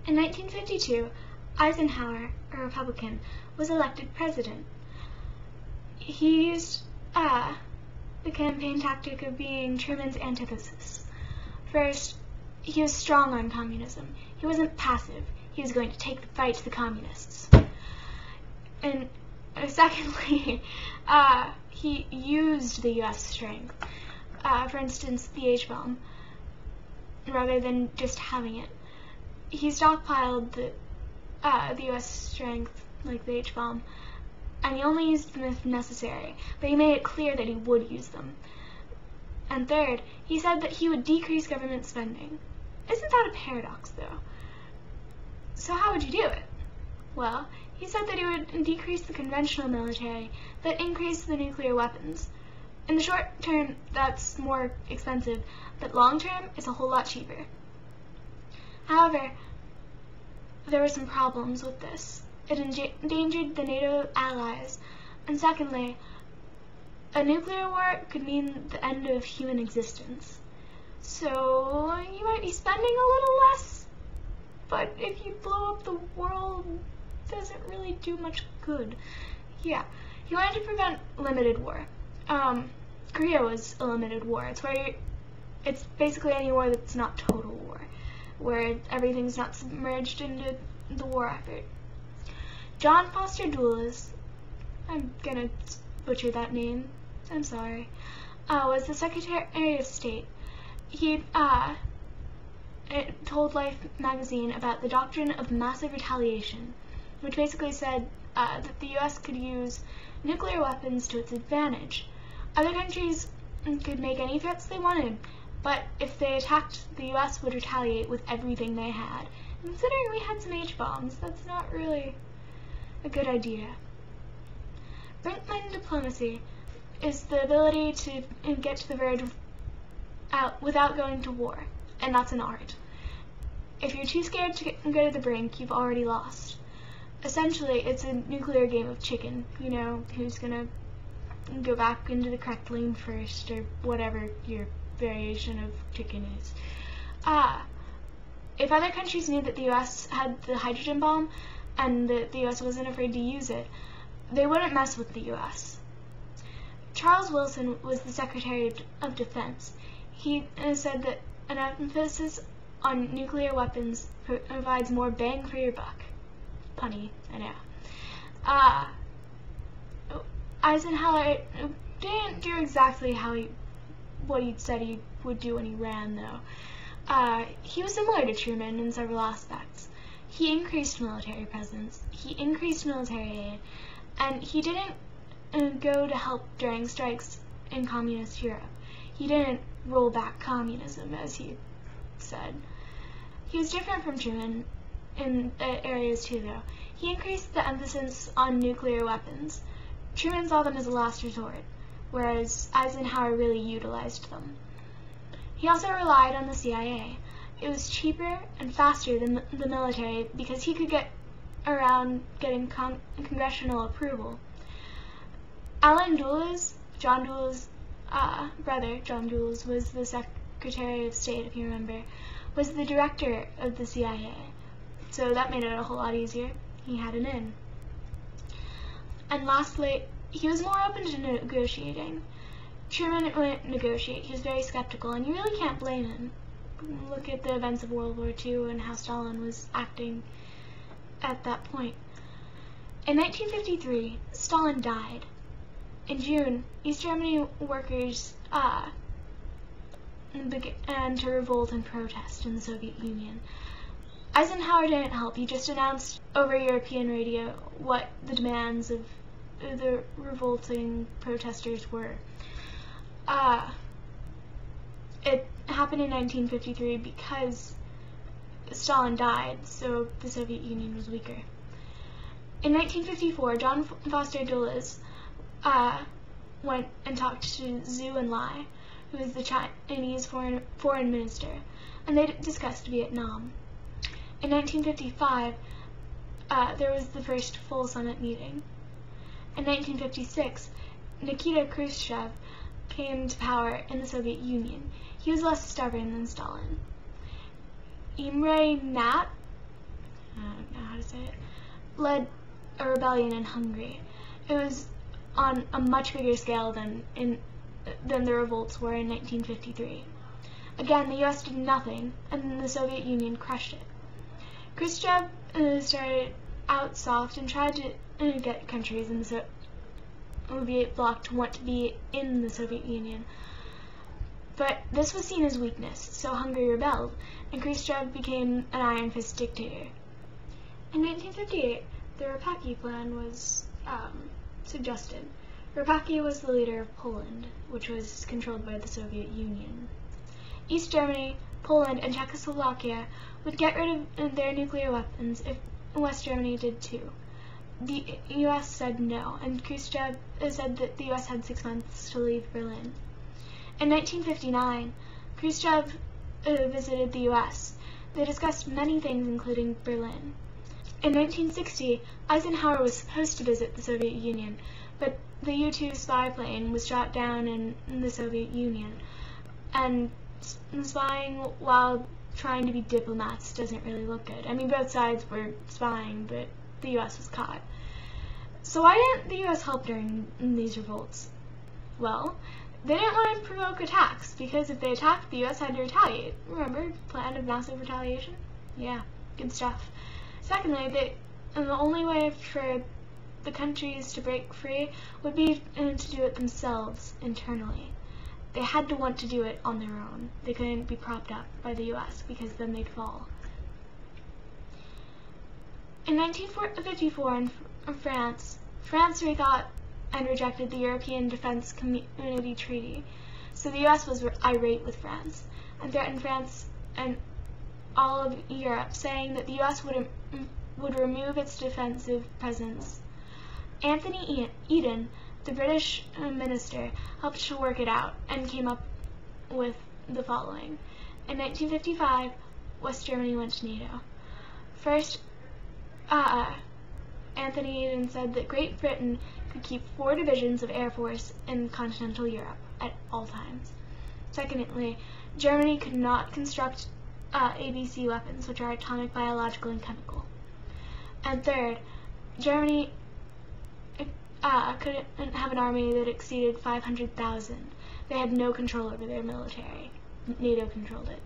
In 1952, Eisenhower, a Republican, was elected president. He used the campaign tactic of being Truman's antithesis. First, he was strong on communism. He wasn't passive. He was going to take the fight to the communists. And secondly, he used the U.S. strength. For instance, the H-bomb, rather than just having it. He stockpiled the U.S. strength, like the H-bomb, and he only used them if necessary, but he made it clear that he would use them. And third, he said that he would decrease government spending. Isn't that a paradox, though? So how would you do it? Well, he said that he would decrease the conventional military, but increase the nuclear weapons. In the short term, that's more expensive, but long term, it's a whole lot cheaper. However, there were some problems with this. It endangered the NATO allies, and secondly, a nuclear war could mean the end of human existence. So you might be spending a little less, but if you blow up the world, it doesn't really do much good. Yeah, he wanted to prevent limited war. Korea was a limited war. It's basically any war that's not total war, where everything's not submerged into the war effort. John Foster Dulles, I'm gonna butcher that name, I'm sorry, was the Secretary of State. He told Life magazine about the doctrine of massive retaliation, which basically said that the U.S. could use nuclear weapons to its advantage. Other countries could make any threats they wanted, but if they attacked, the U.S. would retaliate with everything they had. Considering we had some H-bombs, that's not really a good idea. Brinkman diplomacy is the ability to get to the verge without going to war, and that's an art. If you're too scared to go to the brink, you've already lost. Essentially, it's a nuclear game of chicken, you know, who's gonna go back into the correct lane first, or whatever your variation of chicken is. If other countries knew that the U.S. had the hydrogen bomb, and that the U.S. wasn't afraid to use it, they wouldn't mess with the U.S. Charles Wilson was the Secretary of Defense. He said that an emphasis on nuclear weapons provides more bang for your buck. Punny, I know. Eisenhower didn't do exactly what he said he would do when he ran, though. He was similar to Truman in several aspects. He increased military presence, he increased military aid, and he didn't go to help during strikes in communist Europe. He didn't roll back communism, as he said. He was different from Truman in areas too, though. He increased the emphasis on nuclear weapons. Truman saw them as a last resort, whereas Eisenhower really utilized them. He also relied on the CIA. It was cheaper and faster than the military because he could get around getting congressional approval. Allen Dulles, John Dulles' brother, John Dulles, was the Secretary of State, if you remember, was the director of the CIA. So that made it a whole lot easier. He had an in. And lastly, he was more open to negotiating. Truman wouldn't negotiate. He was very skeptical, and you really can't blame him. Look at the events of World War II and how Stalin was acting at that point. In 1953, Stalin died. In June, East Germany workers began to revolt and protest in the Soviet Union. Eisenhower didn't help. He just announced over European radio what the demands of the revolting protesters were. It happened in 1953 because Stalin died, so the Soviet Union was weaker. In 1954, John Foster Dulles went and talked to Zhou Enlai, who was the Chinese foreign minister, and they discussed Vietnam. In 1955, there was the first full summit meeting. In 1956, Nikita Khrushchev came to power in the Soviet Union. He was less stubborn than Stalin. Imre Natt, say it, led a rebellion in Hungary. It was on a much bigger scale than the revolts were in 1953. Again, the U.S. did nothing, and the Soviet Union crushed it. Khrushchev started out soft and tried to get countries in the Soviet bloc to want to be in the Soviet Union. But this was seen as weakness, so Hungary rebelled, and Khrushchev became an iron fist dictator. In 1958, the Rapacki Plan was suggested. Rapacki was the leader of Poland, which was controlled by the Soviet Union. East Germany, Poland, and Czechoslovakia would get rid of their nuclear weapons if West Germany did too. The U.S. said no, and Khrushchev said that the U.S. had 6 months to leave Berlin. In 1959, Khrushchev visited the U.S. They discussed many things, including Berlin. In 1960, Eisenhower was supposed to visit the Soviet Union, but the U-2 spy plane was shot down in the Soviet Union, and spying while trying to be diplomats doesn't really look good. I mean, both sides were spying, but the U.S. was caught. So why didn't the U.S. help during these revolts? Well, they didn't want to provoke attacks, because if they attacked, the U.S. had to retaliate. Remember, plan of massive retaliation? Yeah, good stuff. Secondly, the only way for the countries to break free would be to do it themselves internally. They had to want to do it on their own. They couldn't be propped up by the U.S. because then they'd fall. In 1954 in France rethought and rejected the European Defense Community Treaty, so the U.S. was irate with France and threatened France and all of Europe, saying that the U.S. would remove its defensive presence. Anthony Eden, the British minister, helped to work it out and came up with the following. In 1955, West Germany went to NATO. First, Anthony Eden said that Great Britain could keep 4 divisions of Air Force in continental Europe at all times. Secondly, Germany could not construct ABC weapons, which are atomic, biological, and chemical. And third, Germany couldn't have an army that exceeded 500,000. They had no control over their military. NATO controlled it.